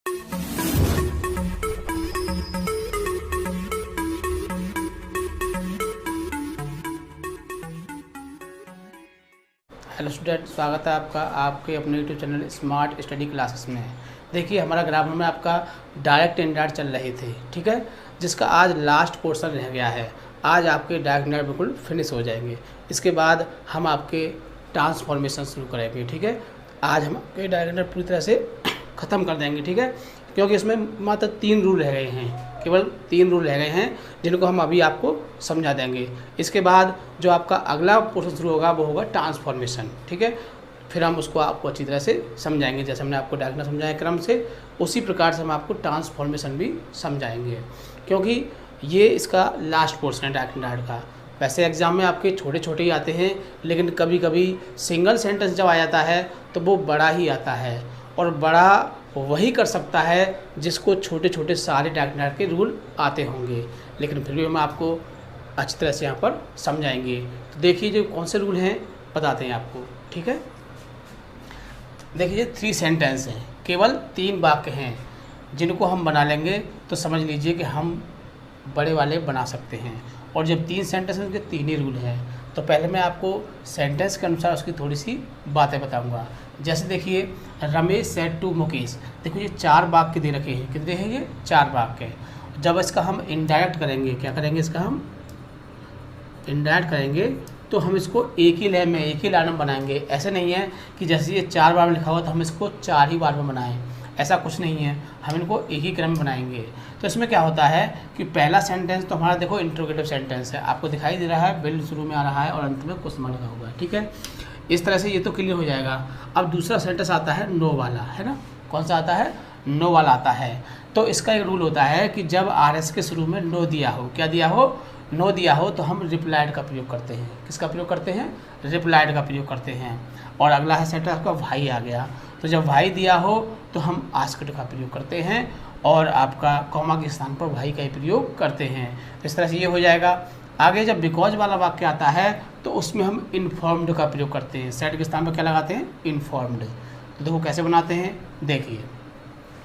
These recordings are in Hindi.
हेलो स्टूडेंट, स्वागत है आपका आपके अपने YouTube channel smart study classes में। देखिए, हमारा ग्रामर में आपका डायरेक्ट इंडायरेक्ट चल रही थी, ठीक है, जिसका आज लास्ट पोर्शन रह गया है। आज आपके डायरेक्ट इंडायरेक्ट बिल्कुल फिनिश हो जाएंगे। इसके बाद हम आपके ट्रांसफॉर्मेशन शुरू करेंगे, ठीक है। आज हम आपके डायरेक्ट इंडायरेक्ट पूरी तरह से ख़त्म कर देंगे, ठीक है, क्योंकि इसमें मात्र 3 रूल रह गए हैं, केवल 3 रूल रह गए हैं, जिनको हम अभी आपको समझा देंगे। इसके बाद जो आपका अगला पोर्शन शुरू होगा वो होगा ट्रांसफॉर्मेशन, ठीक है। फिर हम उसको आपको अच्छी तरह से समझाएंगे, जैसे हमने आपको डायरेक्ट समझाया क्रम से, उसी प्रकार से हम आपको ट्रांसफॉर्मेशन भी समझाएंगे, क्योंकि ये इसका लास्ट पोर्शन है डायरेक्ट इंडायरेक्ट का। वैसे एग्ज़ाम में आपके छोटे छोटे ही आते हैं, लेकिन कभी कभी सिंगल सेंटेंस जब आ जाता है तो वो बड़ा ही आता है, और बड़ा वही कर सकता है जिसको छोटे छोटे सारे डायरेक्ट इंडायरेक्ट के रूल आते होंगे। लेकिन फिर भी हम आपको अच्छी तरह से यहाँ पर समझाएंगे। तो देखिए, जो कौन से रूल हैं बताते हैं आपको, ठीक है। देखिए, 3 सेंटेंस हैं, केवल 3 वाक्य हैं, जिनको हम बना लेंगे तो समझ लीजिए कि हम बड़े वाले बना सकते हैं। और जब 3 सेंटेंस हैं, उनके 3 ही रूल हैं। तो पहले मैं आपको सेंटेंस के अनुसार उसकी थोड़ी सी बातें बताऊंगा। जैसे देखिए, रमेश सेड टू मुकेश। देखो, ये 4 वाक्य दे रखे हैं। कितने हैं ये? 4 वाक्य। जब इसका हम इनडायरेक्ट करेंगे, क्या करेंगे, इसका हम इनडायरेक्ट करेंगे तो हम इसको एक ही लाइन में, एक ही लाइन में बनाएंगे। ऐसे नहीं है कि जैसे ये 4 बार में लिखा हुआ तो हम इसको 4 ही बार में बनाएं, ऐसा कुछ नहीं है। हम इनको एक ही क्रम में बनाएंगे। तो इसमें क्या होता है कि पहला सेंटेंस तो हमारा देखो इंट्रोगेटिव सेंटेंस है, आपको दिखाई दे रहा है, बिल्ड शुरू में आ रहा है और अंत में क्वेश्चन मार्क लगा हुआ है, ठीक है। इस तरह से ये तो क्लियर हो जाएगा। अब दूसरा सेंटेंस आता है नो वाला, है ना। कौन सा आता है? नो वाला आता है। तो इसका एक रूल होता है कि जब RS के शुरू में नो दिया हो, क्या दिया हो? नो दिया हो, तो हम रिप्लाइड का प्रयोग करते हैं। किसका प्रयोग करते हैं? रिप्लाइड का प्रयोग करते हैं। और अगला है सेंटेंस आपका भाई आ गया, तो जब भाई दिया हो तो हम आस्क्ड का प्रयोग करते हैं, और आपका कॉमा के स्थान पर भाई का ही प्रयोग करते हैं। इस तरह से ये हो जाएगा। आगे जब बिकॉज वाला वाक्य आता है तो उसमें हम इन्फॉर्म्ड का प्रयोग करते हैं। सेड के स्थान पर क्या लगाते हैं? इन्फॉर्म्ड। तो देखो कैसे बनाते हैं, देखिए।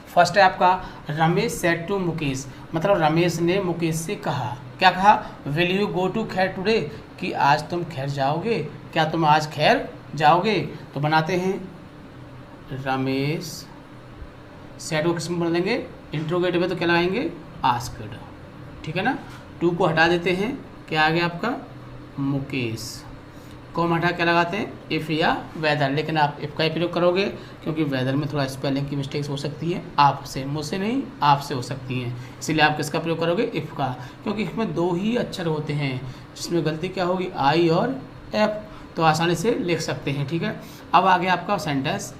फर्स्ट है आपका रमेश सेड टू मुकेश, मतलब रमेश ने मुकेश से कहा, क्या कहा? विल यू गो टू खैर टुडे, कि आज तुम खैर जाओगे, क्या तुम आज खैर जाओगे। तो बनाते हैं रमेश सेड को किस में बना देंगे? इंट्रोगेटिव है तो क्या लगाएंगे? आस्क्ड, ठीक है ना। टू को हटा देते हैं, क्या आ गया आपका? मुकेश। कॉमा हटा क्या लगाते हैं? इफ़ या वेदर, लेकिन आप इफ़ का ही प्रयोग करोगे, क्योंकि वेदर में थोड़ा स्पेलिंग की मिस्टेक्स हो सकती है, आपसे, मुझसे नहीं, आपसे हो सकती हैं। इसीलिए आप किसका प्रयोग करोगे? इफ़ का, क्योंकि इसमें 2 ही अक्षर होते हैं, जिसमें गलती क्या होगी? आई और एफ, तो आसानी से लिख सकते हैं, ठीक है। अब आ गया आपका सेंटेंस।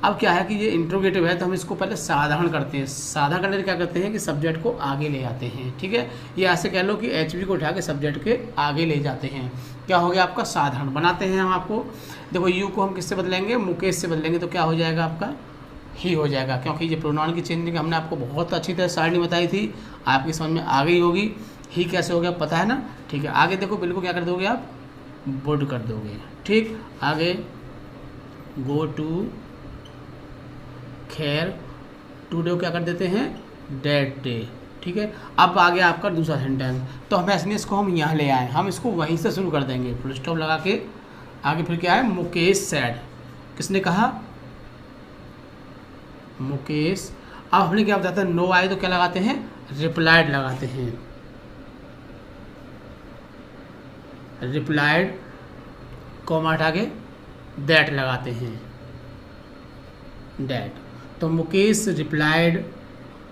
अब क्या है कि ये इंट्रोगेटिव है तो हम इसको पहले साधारण करते हैं। साधारण करने से क्या करते हैं कि सब्जेक्ट को आगे ले जाते हैं, ठीक है। ये ऐसे कह लो कि HV को उठा के सब्जेक्ट के आगे ले जाते हैं। क्या हो गया आपका? साधारण बनाते हैं हम आपको। देखो, यू को हम किससे बदलेंगे? मुकेश से बदलेंगे, तो क्या हो जाएगा आपका? ही हो जाएगा, क्योंकि ये प्रोनाउन की चेंजिंग हमने आपको बहुत अच्छी तरह सारणी बताई थी, आपकी समझ में आ गई होगी। ही कैसे हो गया पता है ना, ठीक है। आगे देखो, बिल को क्या कर दोगे आप? वुड कर दोगे, ठीक। आगे गो टू खैर, टुडे को क्या कर देते हैं? डेट डे, ठीक है। अब आ गया आपका दूसरा सेंटेंस, तो हमें इसलिए इसको हम यहाँ ले आए, हम इसको वहीं से शुरू कर देंगे, फुल स्टॉप लगा के। आगे फिर क्या है? मुकेश सैड, किसने कहा? मुकेश। अब हमने क्या बताया था? नो आए तो क्या लगाते हैं? रिप्लाइड लगाते हैं। रिप्लाइड कॉमा हटा के दैट लगाते हैं, दैट। तो मुकेश रिप्लाइड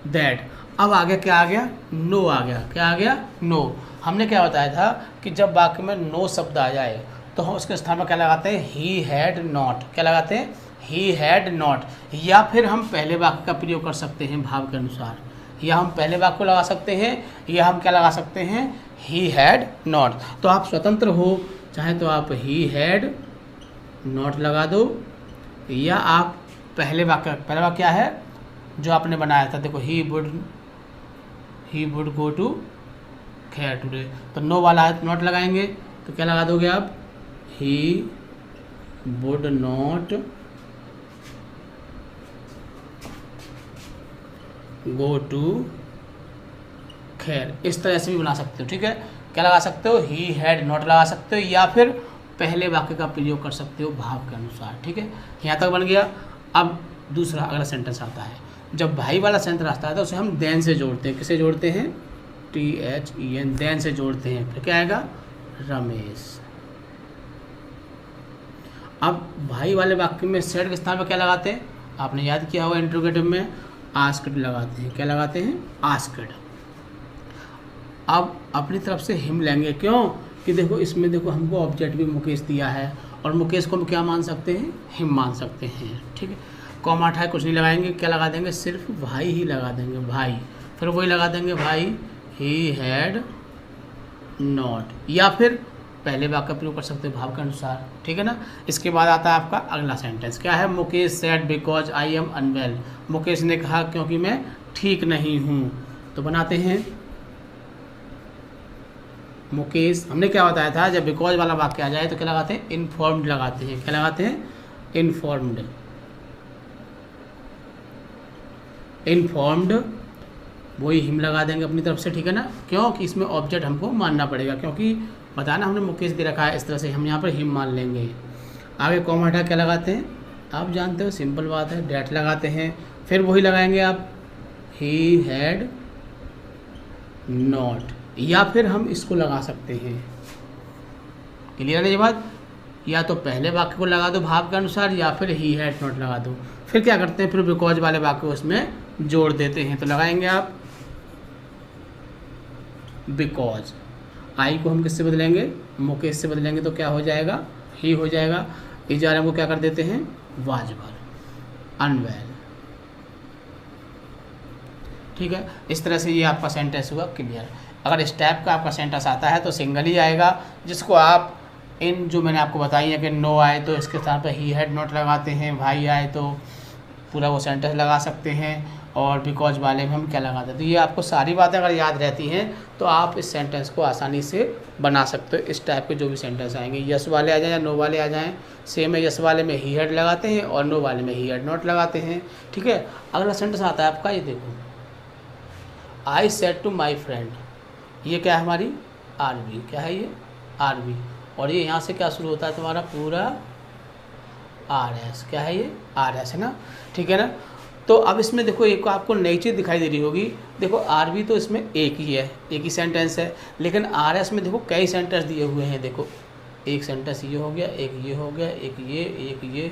दैट। अब आगे क्या आ गया? नो आ गया। क्या आ गया? नो। हमने क्या बताया था कि जब वाक्य में नो शब्द आ जाए तो हम उसके स्थान पर क्या लगाते हैं? He had not. क्या लगाते हैं? He had not. या फिर हम पहले वाक्य का प्रयोग कर सकते हैं भाव के अनुसार, या हम पहले वाक्य को लगा सकते हैं, या हम क्या लगा सकते हैं? He had not. तो आप स्वतंत्र हो, चाहे तो आप ही हैड नॉट लगा दो, या आप पहला वाक्य क्या है जो आपने बनाया था? देखो, ही वुड गो टू खैर टुडे, तो नो वाला है तो नॉट लगाएंगे, तो क्या लगा दोगे आप? He would not go to खैर, इस तरह से भी बना सकते हो। ठीक है, क्या लगा सकते हो, ही हैड नॉट लगा सकते हो, या फिर पहले वाक्य का प्रयोग कर सकते हो भाव के अनुसार। ठीक है, यहाँ तक बन गया। अब दूसरा अगला सेंटेंस आता है, जब भाई वाला सेंटेंस आता है तो उसे हम देन से जोड़ते हैं। किसे जोड़ते हैं, THEN, देन से जोड़ते हैं। फिर क्या आएगा, रमेश। अब भाई वाले वाक्य में सेड के स्थान पर क्या लगाते हैं, आपने याद किया होगा इंट्रोगेटिव में आस्क्ड लगाते हैं। क्या लगाते हैं, आस्क्ड। अब अपनी तरफ से हिम लेंगे, क्यों कि देखो इसमें देखो हमको ऑब्जेक्ट भी मुकेश दिया है, और मुकेश को हम क्या मान सकते हैं, हिम मान सकते हैं। ठीक है, कॉमा हटाए कुछ नहीं लगाएंगे, क्या लगा देंगे, सिर्फ भाई ही लगा देंगे, भाई। फिर वही लगा देंगे भाई, ही हैड नॉट, या फिर पहले वाक्य का प्रयोग कर सकते हो भाव के अनुसार। ठीक है ना। इसके बाद आता है आपका अगला सेंटेंस, क्या है, Mukesh said because I am unwell. Mukesh ने कहा क्योंकि मैं ठीक नहीं हूँ। तो बनाते हैं मुकेश, हमने क्या बताया था, जब बिकॉज वाला वाक्य आ जाए तो क्या लगाते हैं, इन्फॉर्म्ड लगाते हैं। क्या लगाते हैं, इन्फॉर्म्ड। इन्फॉर्म्ड वही हिम लगा देंगे अपनी तरफ से। ठीक है ना, क्योंकि इसमें ऑब्जेक्ट हमको मानना पड़ेगा, क्योंकि बताना हमने मुकेश दे रखा है, इस तरह से हम यहाँ पर हिम मान लेंगे। आगे कॉमा हटा क्या लगाते हैं, आप जानते हो, सिंपल बात है, डैट लगाते हैं। फिर वही लगाएंगे आप, ही हैड नॉट, या फिर हम इसको लगा सकते हैं। क्लियर है ये बात, या तो पहले वाक्य को लगा दो भाव के अनुसार, या फिर ही हैड नॉट लगा दो। फिर क्या करते हैं, फिर बिकॉज वाले वाक्य को उसमें जोड़ देते हैं। तो लगाएंगे आप बिकॉज, आई को हम किससे बदलेंगे, मुकेश से बदलेंगे, तो क्या हो जाएगा, ही हो जाएगा। इजारे को क्या कर देते हैं, वाजबर, अनवेल। ठीक है, इस तरह से ये आपका सेंटेंस हुआ क्लियर। अगर इस टाइप का आपका सेंटेंस आता है तो सिंगल ही आएगा, जिसको आप इन जो मैंने आपको बताई है कि नो आए तो इसके स्थान पर ही हैड नॉट लगाते हैं, भाई आए तो पूरा वो सेंटेंस लगा सकते हैं, और बिकॉज वाले में हम क्या लगाते हैं। तो ये आपको सारी बातें अगर याद रहती हैं तो आप इस सेंटेंस को आसानी से बना सकते हो। इस टाइप के जो भी सेंटेंस आएंगे, यस वाले आ जाएं या नो वाले आ जाएं, सेम है, यस वाले में ही हैड लगाते हैं और नो वाले में ही हैड नॉट लगाते हैं। ठीक है, अगला सेंटेंस आता है आपका, ये देखो, I said to my friend. ये क्या है, हमारी आरबी। क्या है ये, आरबी, और ये यहाँ से क्या शुरू होता है तुम्हारा, पूरा RS। क्या है ये, RS है ना। ठीक है ना। तो अब इसमें देखो एक आपको नई चीज़ दिखाई दे रही होगी, देखो आरबी तो इसमें एक ही है, एक ही सेंटेंस है, लेकिन RS में देखो कई सेंटेंस दिए हुए हैं। देखो एक सेंटेंस ये हो गया, एक ये हो गया, एक ये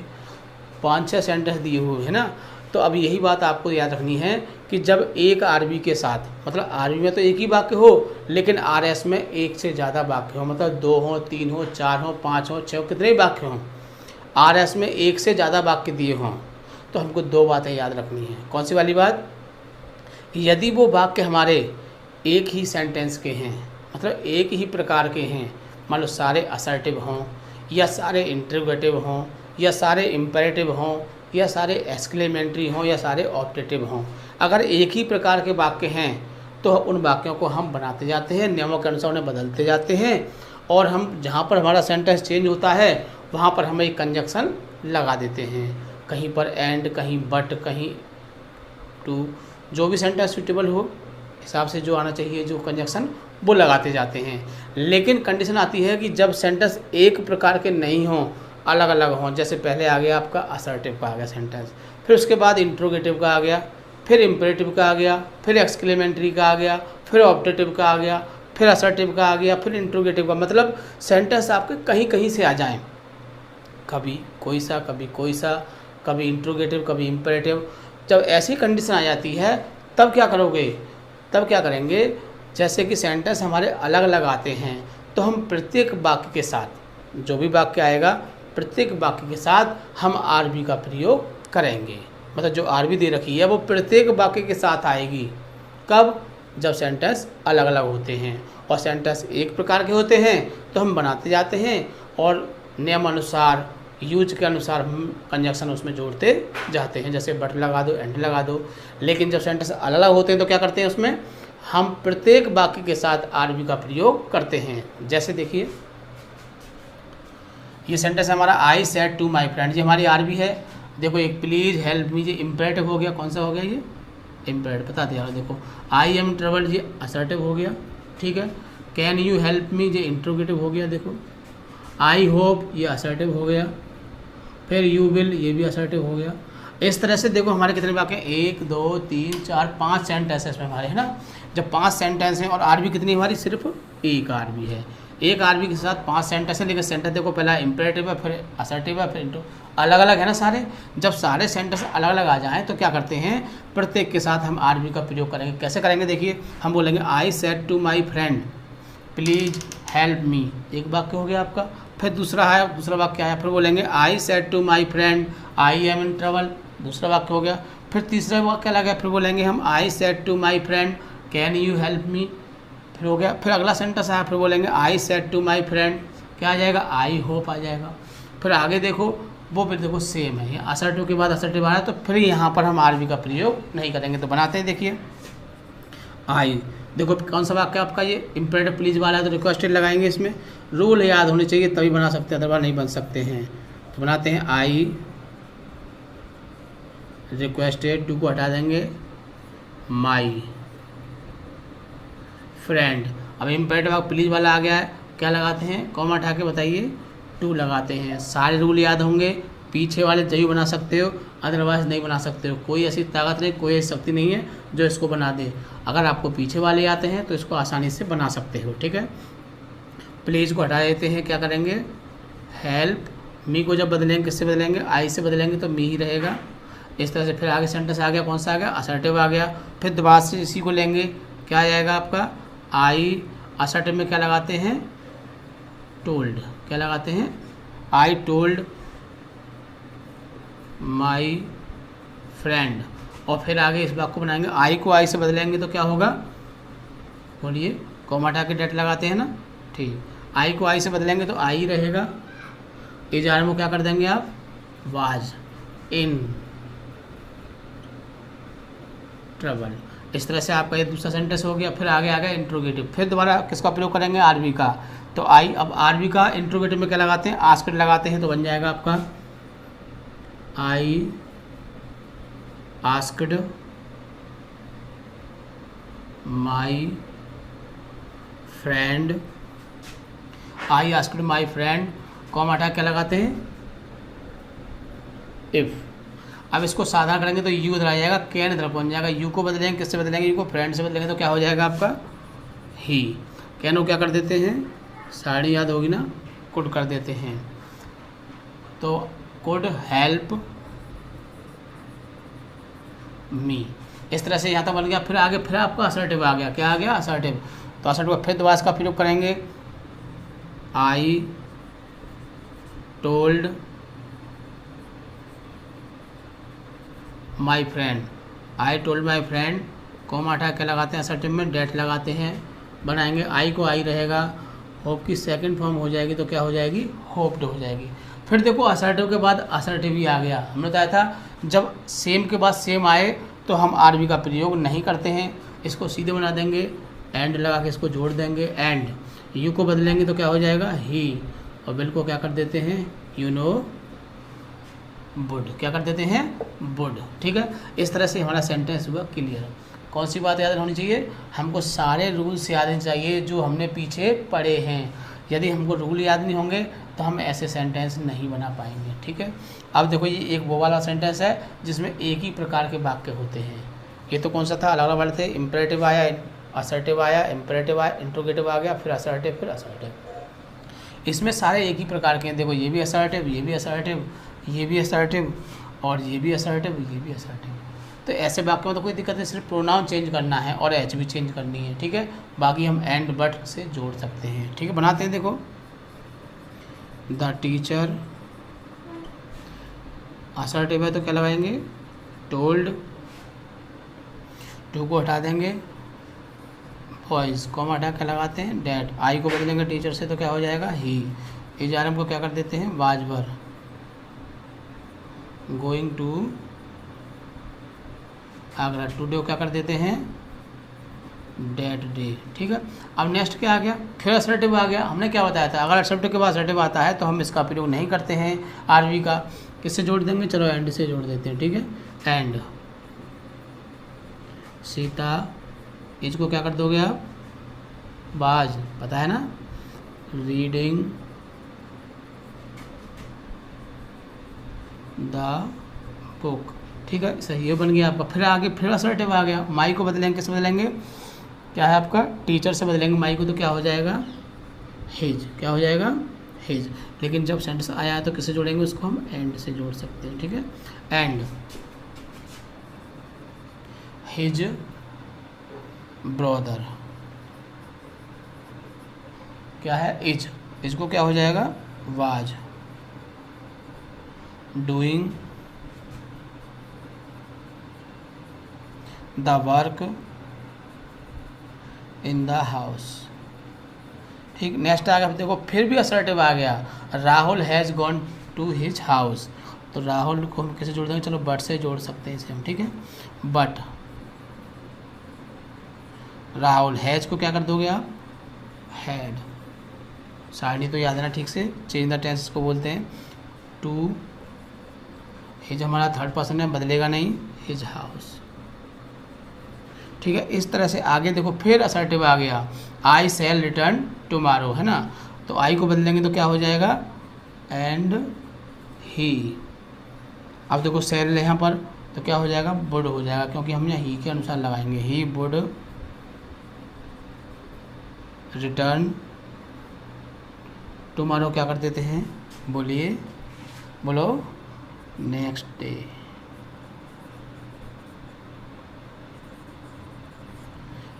5-6 सेंटेंस दिए हुए हैं ना। तो अब यही बात आपको याद रखनी है कि जब एक आरबी के साथ, मतलब आरबी में तो एक ही वाक्य हो, लेकिन RS में एक से ज़्यादा वाक्य हो, मतलब 2 हो, 3 हो, 4 हो, 5 हो, 6 हो, कितने वाक्य हों, RS में एक से ज़्यादा वाक्य दिए हों, तो हमको 2 बातें याद रखनी है। कौन सी वाली बात, यदि वो वाक्य हमारे एक ही सेंटेंस के हैं, मतलब एक ही प्रकार के हैं, मान लो सारे असर्टिव हों, या सारे इंटरोगेटिव हों, या सारे इम्पेरेटिव हों, या सारे एक्सक्लेमेटरी हों, या सारे ऑब्जेक्टिव हों, अगर एक ही प्रकार के वाक्य हैं तो उन वाक्यों को हम बनाते जाते हैं, नियमों के अनुसार उन्हें बदलते जाते हैं, और हम जहाँ पर हमारा सेंटेंस चेंज होता है वहाँ पर हम एक कंजक्शन लगा देते हैं, कहीं पर एंड, कहीं बट, कहीं टू, जो भी सेंटेंस सूटेबल हो हिसाब से जो आना चाहिए जो कंजक्शन, वो लगाते जाते हैं। लेकिन कंडीशन आती है कि जब सेंटेंस एक प्रकार के नहीं हों, अलग अलग हों, जैसे पहले आ गया आपका असर्टिव का आ गया सेंटेंस, फिर उसके बाद इंट्रोगेटिव का आ गया, फिर इम्पेरेटिव का आ गया, फिर एक्सक्लेमेटरी का आ गया, फिर ऑब्जेक्टिव का आ गया, फिर असर्टिव का आ गया, फिर इंट्रोगेटिव का, मतलब सेंटेंस आपके कहीं कहीं से आ जाएं, कभी कोई सा, कभी कोई सा, कभी इंट्रोगेटिव, कभी इम्पेरेटिव। जब ऐसी कंडीशन आ जाती है तब क्या करोगे, तब क्या करेंगे, जैसे कि सेंटेंस हमारे अलग अलग आते हैं तो हम प्रत्येक वाक्य के साथ, जो भी वाक्य आएगा प्रत्येक वाक्य के साथ हम आरबी का प्रयोग करेंगे, मतलब जो आरबी दे रखी है वो प्रत्येक वाक्य के साथ आएगी। कब, जब सेंटेंस अलग अलग होते हैं, और सेंटेंस एक प्रकार के होते हैं तो हम बनाते जाते हैं, और नियम अनुसार, यूज के अनुसार हम कंजक्शन उसमें जोड़ते जाते हैं, जैसे बट लगा दो, एंड लगा दो। लेकिन जब सेंटेंस अलग अलग होते हैं तो क्या करते हैं, उसमें हम प्रत्येक वाक्य के साथ आरबी का प्रयोग करते हैं। जैसे देखिए ये सेंटेंस हमारा, I said to my friend, ये हमारी आरबी है। देखो एक प्लीज़ हेल्प मी, ये इम्पेरेटिव हो गया, कौन सा हो गया, ये इम्पेरेटिव बता दिया। देखो आई एम ट्रबल ये असर्टिव हो गया, ठीक है। कैन यू हेल्प मी ये इंट्रोगेटिव हो गया, देखो। आई होप ये असर्टिव हो गया, फिर यू विल ये भी असर्टिव हो गया। इस तरह से देखो हमारे कितने वाक्य, 1 2 3 4 5 सेंटेंस में हमारे, है ना। जब 5 सेंटेंस हैं और आरबी कितनी हमारी, सिर्फ एक आरबी है। एक आरबी के साथ 5 सेंटेंस है, लेकिन सेंटेंस देखो पहला इंपेरेटिव है, फिर असर्टिव है, फिर अलग अलग है ना सारे। जब सारे सेंटेंस अलग अलग आ जाएं तो क्या करते हैं, प्रत्येक के साथ हम आरबी का प्रयोग करेंगे। कैसे करेंगे, देखिए हम बोलेंगे I said to my friend please help me, एक वाक्य हो गया आपका। फिर दूसरा वाक्य आया, फिर बोलेंगे I said to my friend I am in trouble, दूसरा वाक्य हो गया। फिर तीसरा वाक्य लगा, फिर बोलेंगे हम I said to my friend can you help me, फिर हो गया। फिर अगला सेंटेंस आया, फिर बोलेंगे I said to my friend, क्या आ जाएगा, आई होप आ जाएगा। फिर आगे देखो वो फिर देखो सेम है, असर्टिव के बाद असर्टिव आ रहा है, तो फिर यहाँ पर हम आरबी का प्रयोग नहीं करेंगे। तो बनाते हैं, देखिए आई, देखो कौन सा वाक्य आपका ये इम्पेरेटिव प्लीज वाला है, तो रिक्वेस्टेड लगाएंगे। इसमें रूल याद होने चाहिए तभी बना सकते हैं, अदरवाइज नहीं बन सकते हैं। तो बनाते हैं आई रिक्वेस्टेड, टू को हटा देंगे, माई फ्रेंड। अब इम्पेरेटिव प्लीज वाला आ गया है, क्या लगाते हैं, कॉमा हटा के बताइए, टू लगाते हैं। सारे रूल याद होंगे, पीछे वाले जरूर बना सकते हो, अदरवाइज नहीं बना सकते हो। कोई ऐसी ताकत नहीं, कोई ऐसी शक्ति नहीं है जो इसको बना दे। अगर आपको पीछे वाले आते हैं तो इसको आसानी से बना सकते हो, ठीक है। प्लीज़ को हटा देते हैं, क्या करेंगे, हेल्प मी को जब बदलेंगे किससे बदलेंगे, आई से बदलेंगे तो मी ही रहेगा। इस तरह से फिर आगे सेंटेंस आ गया, कौन सा आ गया, असर्टिव आ गया। फिर दोबारा से इसी को लेंगे, क्या आ जाएगा आपका, आई असर्टिव में क्या लगाते हैं, टोल्ड, क्या लगाते हैं, आई टोल्ड माई फ्रेंड। और फिर आगे इस बात को बनाएंगे, आई को आई से बदलेंगे तो क्या होगा, बोलिए, कॉमा हटा के डेट लगाते हैं ना, ठीक। आई को आई से बदलेंगे तो आई रहेगा। इजार में क्या कर देंगे आप, वाज इन ट्रबल। इस तरह से आपका ये दूसरा सेंटेंस हो गया। फिर आगे आ गया इंट्रोगेटिव, फिर दोबारा किसका प्रयोग करेंगे, आरबी का। तो आई, अब आरबी का इंट्रोगेटिव में क्या लगाते हैं, आस्क्ड लगाते हैं, तो बन जाएगा आपका I asked my friend, I asked my friend, comma हटा क्या लगाते हैं, इफ़। अब इसको साधारण करेंगे तो यू इधर आ जाएगा, कैन इधर पहुंच जाएगा। यू को बदलेंगे किससे बदलेंगे, यू को फ्रेंड से बदलेंगे तो क्या हो जाएगा आपका, ही। कैन को क्या कर देते हैं, साड़ी याद होगी ना, कुड कर देते हैं, तो कुड हेल्प मी। इस तरह से यहाँ तक बन गया। फिर आगे फिर आपका असर्टिव आ गया, क्या आ गया, असर्टिव। तो असर्टिव फिर दोबारा इसका प्रयोग करेंगे, I told my friend, I told my friend, comma हटा के लगाते हैं, असर्टिव में डेट लगाते हैं, बनाएंगे। आई को आई रहेगा, होप की सेकंड फॉर्म हो जाएगी तो क्या हो जाएगी, होप्ड हो जाएगी। फिर देखो असर्टिव के बाद असर्टिव ही आ गया। हमने बताया था जब सेम के बाद सेम आए तो हम आरबी का प्रयोग नहीं करते हैं, इसको सीधे बना देंगे, एंड लगा के इसको जोड़ देंगे, एंड यू को बदलेंगे तो क्या हो जाएगा, ही। और बिल को क्या कर देते हैं, यू नो वुड, क्या कर देते हैं, वुड, ठीक है। इस तरह से हमारा सेंटेंस हुआ क्लियर। कौन सी बात याद होनी चाहिए, हमको सारे रूल्स याद होने चाहिए जो हमने पीछे पढ़े हैं। यदि हमको रूल याद नहीं होंगे तो हम ऐसे सेंटेंस नहीं बना पाएंगे, ठीक है। अब देखो ये एक वो वाला सेंटेंस है जिसमें एक ही प्रकार के वाक्य होते हैं। ये तो कौन सा था, अलग अलग वाले थे, इम्पेरेटिव आया, असर्टिव आया, इम्पेरेटिव आया, इंट्रोगेटिव आ गया, फिर असर्टिव, फिर असर्टिव। इसमें सारे एक ही प्रकार के हैं। देखो ये भी असर्टिव, ये भी असर्टिव, ये भी असर्टिव, और ये भी असर्टिव, ये भी असर्टिव। तो ऐसे वाक्यों में तो कोई दिक्कत नहीं, सिर्फ प्रोनाउन चेंज करना है और एच भी चेंज करनी है, ठीक है। बाकी हम एंड बट से जोड़ सकते हैं, ठीक है। बनाते हैं, देखो द टीचर, असर्टिव है तो क्या लगाएंगे, टोल्ड, टू को हटा देंगे, वॉइस, कॉमा हटा के लगाते हैं, डैट। आई को बदलेंगे टीचर से तो क्या हो जाएगा, ही। इजारम को क्या कर देते हैं, was were, going to Agra, today को क्या कर देते हैं, डेट डे, ठीक है। अब नेक्स्ट क्या आ गया, फिर असर्टिव आ गया। हमने क्या बताया था, अगर असर्टिव के बाद असर्टिव आता है तो हम इसका प्रयोग नहीं करते हैं आरबी का। किससे जोड़ देंगे, चलो एंड से जोड़ देते हैं, ठीक है। एंड सीता, इज को क्या कर दोगे आप, बाज, पता है ना, रीडिंग द बुक, ठीक है, सही, ये बन गया आपका। फिर आगे फिर असर्टिव आ गया, माई को बदलेंगे, किस बदलेंगे, क्या है आपका, टीचर से बदलेंगे माई को, तो क्या हो जाएगा, हिज, क्या हो जाएगा, हिज। लेकिन जब सेंटेंस आया है तो किससे जोड़ेंगे, उसको हम एंड से जोड़ सकते हैं, ठीक है, एंड हिज ब्रदर, क्या है, इज, इसको क्या हो जाएगा, was doing the work in the house, ठीक। नेक्स्ट आ गया, देखो फिर भी असर्टिव आ गया, Rahul has gone to his house, तो राहुल को हम कैसे जोड़ देंगे, चलो बट से जोड़ सकते हैं इसे हम, ठीक है, बट राहुल, हैज़ को क्या कर दोगे आप, हैड, सारणी तो याद है ना ठीक से, चेंज द टेंस को बोलते हैं, टू हिज हमारा थर्ड पर्सन है, बदलेगा नहीं, हिज हाउस, ठीक है। इस तरह से आगे देखो फिर असर्टिव आ गया, आई शैल रिटर्न टुमारो, है ना, तो आई को बदलेंगे तो क्या हो जाएगा, एंड ही, अब देखो शैल यहाँ पर तो क्या हो जाएगा, वुड हो जाएगा, क्योंकि हम यहाँ ही के अनुसार लगाएंगे, ही वुड रिटर्न टुमारो, क्या कर देते हैं, बोलिए, बोलो, नेक्स्ट डे,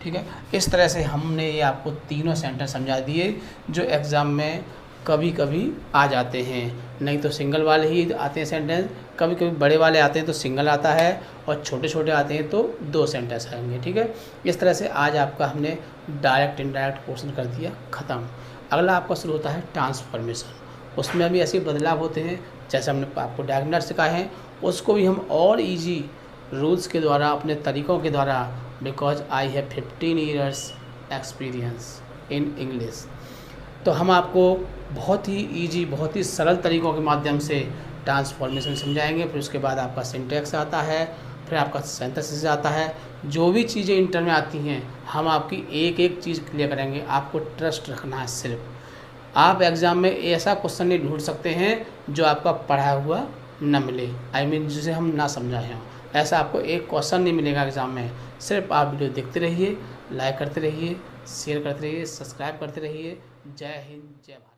ठीक है। इस तरह से हमने ये आपको तीनों सेंटेंस समझा दिए जो एग्ज़ाम में कभी कभी आ जाते हैं, नहीं तो सिंगल वाले ही आते हैं सेंटेंस, कभी कभी बड़े वाले आते हैं तो सिंगल आता है, और छोटे छोटे आते हैं तो 2 सेंटेंस आएंगे, ठीक है। इस तरह से आज आपका हमने डायरेक्ट इनडायरेक्ट पोर्शन कर दिया ख़त्म। अगला आपका शुरू होता है ट्रांसफॉर्मेशन, उसमें भी ऐसे बदलाव होते हैं जैसे हमने आपको डायग्नल सिखाए हैं, उसको भी हम और ईजी रूल्स के द्वारा, अपने तरीक़ों के द्वारा, because I have 15 years experience in English, तो हम आपको बहुत ही ईजी, बहुत ही सरल तरीक़ों के माध्यम से ट्रांसफॉर्मेशन समझाएंगे। फिर उसके बाद आपका सिंटैक्स आता है, फिर आपका सिंथेसिस आता है, जो भी चीज़ें इंटर में आती हैं हम आपकी एक एक चीज़ क्लियर करेंगे। आपको ट्रस्ट रखना है, सिर्फ आप एग्ज़ाम में ऐसा क्वेश्चन नहीं ढूंढ सकते हैं जो आपका पढ़ा हुआ न मिले, जिसे हम ना समझाए हों, ऐसा आपको एक क्वेश्चन नहीं मिलेगा एग्ज़ाम में। सिर्फ आप वीडियो देखते रहिए, लाइक करते रहिए, शेयर करते रहिए, सब्सक्राइब करते रहिए। जय हिंद, जय भारत।